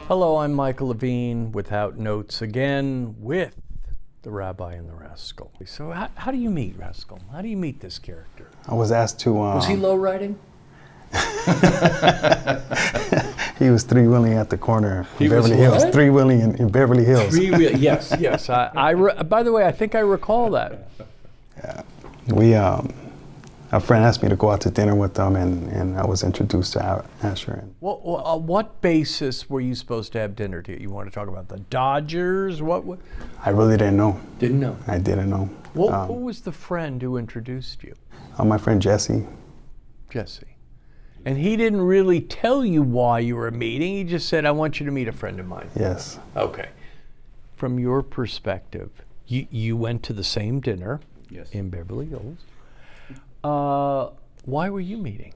Hello, I'm Michael Levine, Without Notes again, with the Rabbi and the Rascal. So how do you meet Rascal? How do you meet this character? I was asked to... Was he low riding? He was three-wheeling at the corner in Beverly what? Hills. Three-wheeling in Beverly Hills. Yes. By the way, I think I recall that. Yeah. A friend asked me to go out to dinner with them, and I was introduced to Asher. What basis were you supposed to have dinner to? You want to talk about the Dodgers? What? I really didn't know. Didn't know? I didn't know. Who was the friend who introduced you? My friend Jesse. Jesse. And he didn't really tell you why you were meeting. He just said, I want you to meet a friend of mine. Yes. Okay. From your perspective, you went to the same dinner in Beverly Hills. Why were you meeting?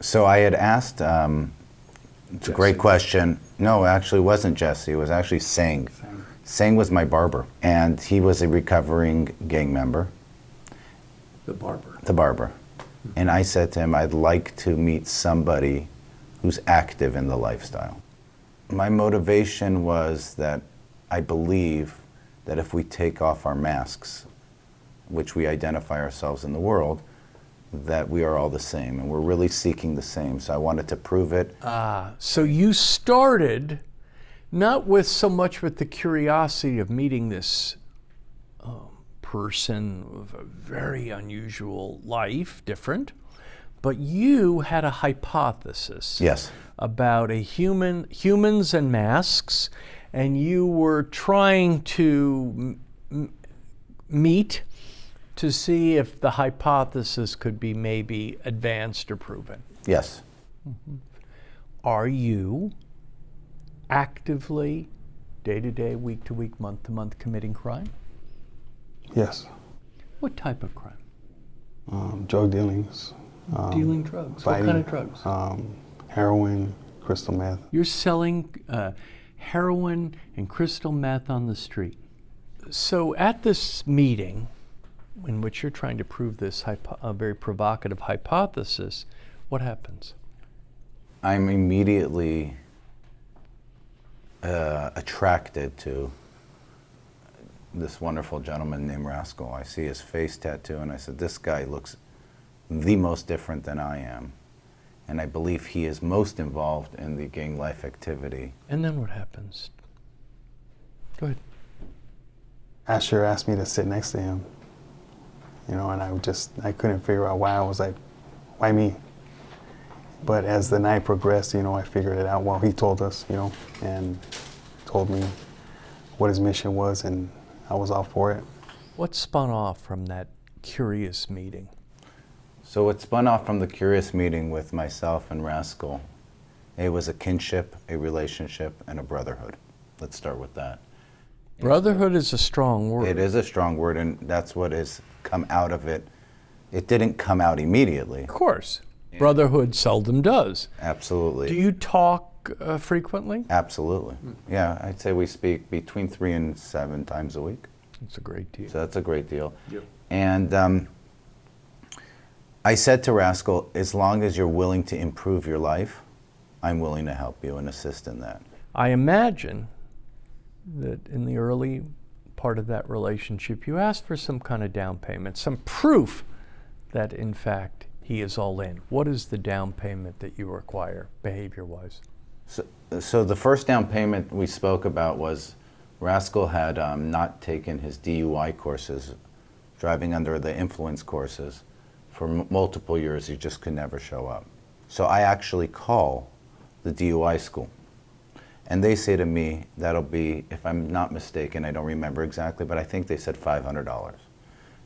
So I had asked, it's a great question. No, actually it wasn't Jesse, it was actually Sang. Sang was my barber, and he was a recovering gang member. The barber. The barber. And I said to him, I'd like to meet somebody who's active in the lifestyle. My motivation was that I believe that if we take off our masks, which we identify ourselves in the world, that we are all the same, and we're really seeking the same. So I wanted to prove it. So you started not with so much with the curiosity of meeting this person with a very unusual life, different, but you had a hypothesis. Yes. About humans and masks, and you were trying to meet to see if the hypothesis could be maybe advanced or proven. Yes. Mm-hmm. Are you actively, day-to-day, week-to-week, month-to-month committing crime? Yes. What type of crime? Drug dealings. Dealing drugs? Fighting, what kind of drugs? Heroin, crystal meth. You're selling heroin and crystal meth on the street. So at this meeting, in which you're trying to prove this very provocative hypothesis, what happens? I'm immediately attracted to this wonderful gentleman named Rascal. I see his face tattoo, and I said, this guy looks the most different than I am. And I believe he is most involved in the gang life activity. And then what happens? Go ahead. Asher asked me to sit next to him, and I couldn't figure out why. I was like, why me? But as the night progressed, I figured it out. Well, he told us, and told me what his mission was, and I was all for it. What spun off from that curious meeting? So what spun off from the curious meeting with myself and Rascal, it was a kinship, a relationship, and a brotherhood. Let's start with that. Brotherhood is a strong word. It is a strong word, and that's what has come out of it. It didn't come out immediately. Of course. Yeah. Brotherhood seldom does. Absolutely. Do you talk frequently? Absolutely. Yeah, I'd say we speak between 3 and 7 times a week. That's a great deal. So that's a great deal. Yep. And I said to Rascal, as long as you're willing to improve your life, I'm willing to help you and assist in that. I imagine that in the early part of that relationship, you asked for some kind of down payment, some proof that in fact he is all in. What is the down payment that you require, behavior-wise? So the first down payment we spoke about was Rascal had not taken his DUI courses, driving under the influence courses, for multiple years. He just could never show up. So I actually call the DUI school. And they say to me, that'll be, if I'm not mistaken, I don't remember exactly, but I think they said $500.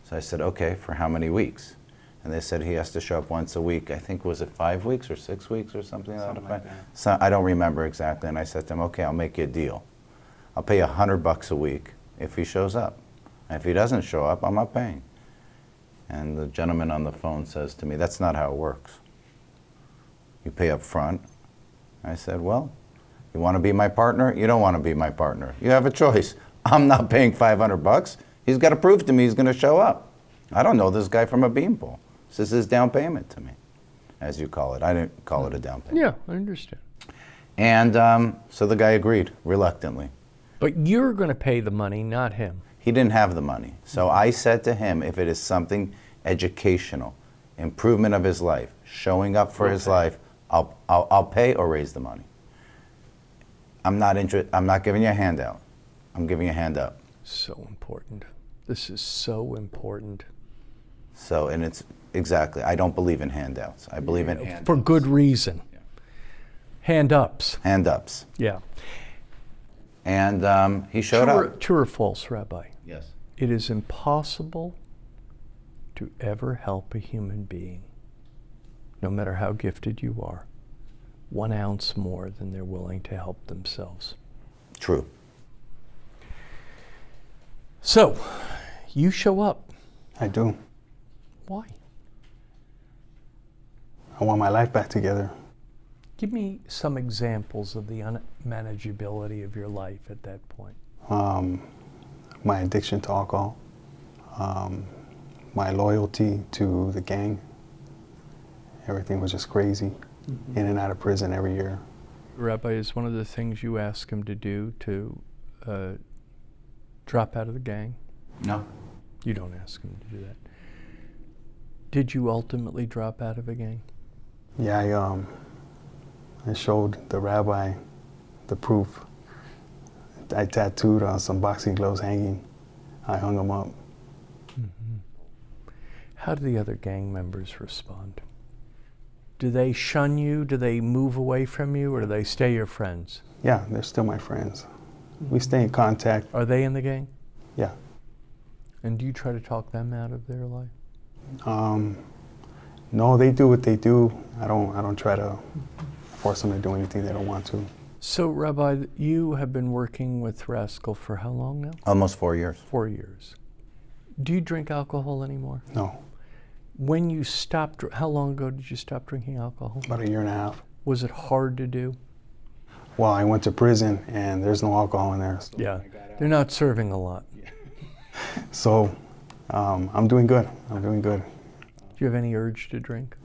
So I said, okay, for how many weeks? And they said he has to show up once a week. I think, was it 5 weeks or 6 weeks or something like that? So I don't remember exactly. And I said to him, okay, I'll make you a deal. I'll pay you $100 a week if he shows up. And if he doesn't show up, I'm not paying. And the gentleman on the phone says to me, that's not how it works. You pay up front. I said, well, you want to be my partner? You don't want to be my partner. You have a choice. I'm not paying $500. He's got to prove to me he's going to show up. I don't know this guy from a beanpole. This is his down payment to me, as you call it. I didn't call it a down payment. Yeah, I understand. And so the guy agreed, reluctantly. But you're going to pay the money, not him. He didn't have the money. So I said to him, if it is something educational, improvement of his life, showing up for his life, I'll pay or raise the money. I'm not giving you a handout. I'm giving you a hand up. So important. This is so important. So, and it's exactly, I don't believe in handouts. I believe in hand For ups. good reason. Yeah. Hand ups. Hand ups. Yeah. And he showed up. True or false, Rabbi? Yes. It is impossible to ever help a human being, no matter how gifted you are, 1 ounce more than they're willing to help themselves. True. So, you show up. I do. Why? I want my life back together. Give me some examples of the unmanageability of your life at that point. My addiction to alcohol, my loyalty to the gang. Everything was just crazy. In and out of prison every year. Rabbi, is one of the things you ask him to do to drop out of the gang? No. You don't ask him to do that. Did you ultimately drop out of a gang? Yeah, I showed the rabbi the proof. I tattooed some boxing gloves hanging. I hung them up. How do the other gang members respond? Do they shun you? Do they move away from you? Or do they stay your friends? Yeah, they're still my friends. We stay in contact. Are they in the gang? Yeah. And do you try to talk them out of their life? No, they do what they do. I don't try to force them to do anything they don't want to. So, Rabbi, you have been working with Rascal for how long now? Almost 4 years. 4 years. Do you drink alcohol anymore? No, When you stopped, how long ago did you stop drinking alcohol? about 1.5 years. Was it hard to do? Well, I went to prison and there's no alcohol in there. Yeah, they're not serving a lot. So I'm doing good. I'm doing good. Do you have any urge to drink?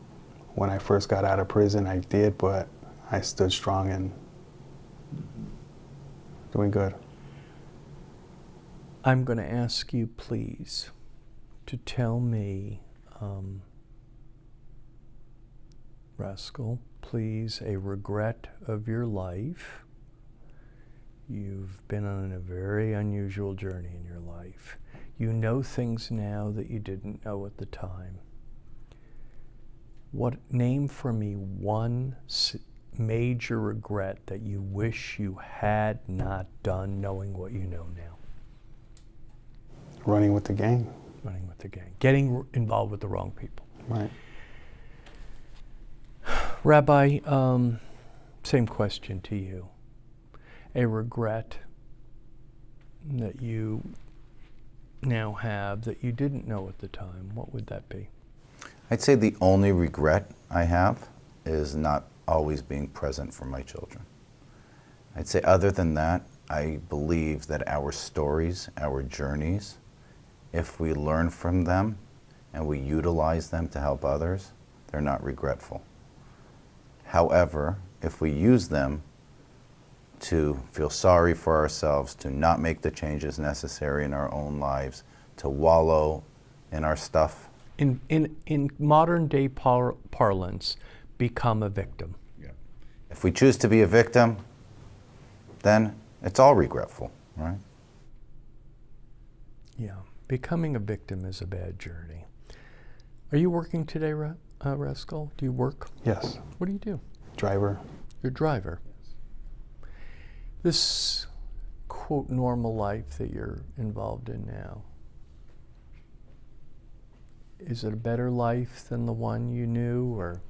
When I first got out of prison, I did, but I stood strong and doing good. I'm going to ask you, please, to tell me, Rascal, please, a regret of your life. You've been on a very unusual journey in your life. You know things now that you didn't know at the time. Name for me one major regret that you wish you had not done, knowing what you know now. Running with the gang. Running with the gang. Getting involved with the wrong people. Right. Rabbi, same question to you. A regret that you now have that you didn't know at the time, what would that be? I'd say the only regret I have is not always being present for my children. I'd say other than that, I believe that our stories, our journeys, if we learn from them and we utilize them to help others, they're not regretful. However, if we use them to feel sorry for ourselves, to not make the changes necessary in our own lives, to wallow in our stuff. In modern day parlance, become a victim. Yeah. If we choose to be a victim, then it's all regretful, right? Yeah, becoming a victim is a bad journey. Are you working today, Rascal? Do you work? Yes. What do you do? Driver. You're a driver. This, quote, normal life that you're involved in now, is it a better life than the one you knew, or?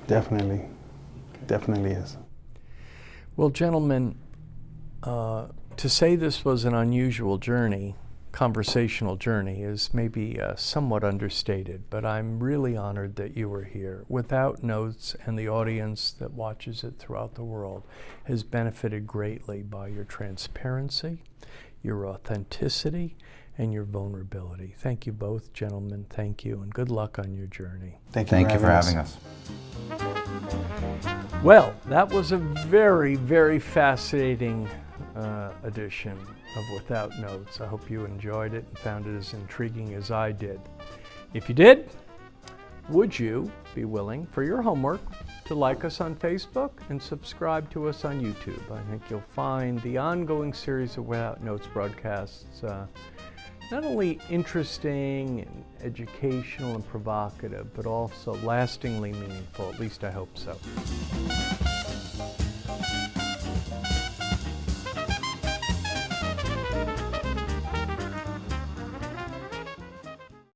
Definitely. Definitely is. Well, gentlemen, to say this was an unusual journey, conversational journey, is maybe somewhat understated, but I'm really honored that you were here. Without Notes and the audience that watches it throughout the world has benefited greatly by your transparency, your authenticity, and your vulnerability. Thank you both, gentlemen. Thank you, and good luck on your journey. Thank you for having us. us. Well, that was a very, very fascinating edition of Without Notes. I hope you enjoyed it and found it as intriguing as I did. If you did, would you be willing, for your homework, to like us on Facebook and subscribe to us on YouTube? I think you'll find the ongoing series of Without Notes broadcasts not only interesting and educational and provocative, but also lastingly meaningful. At least I hope so.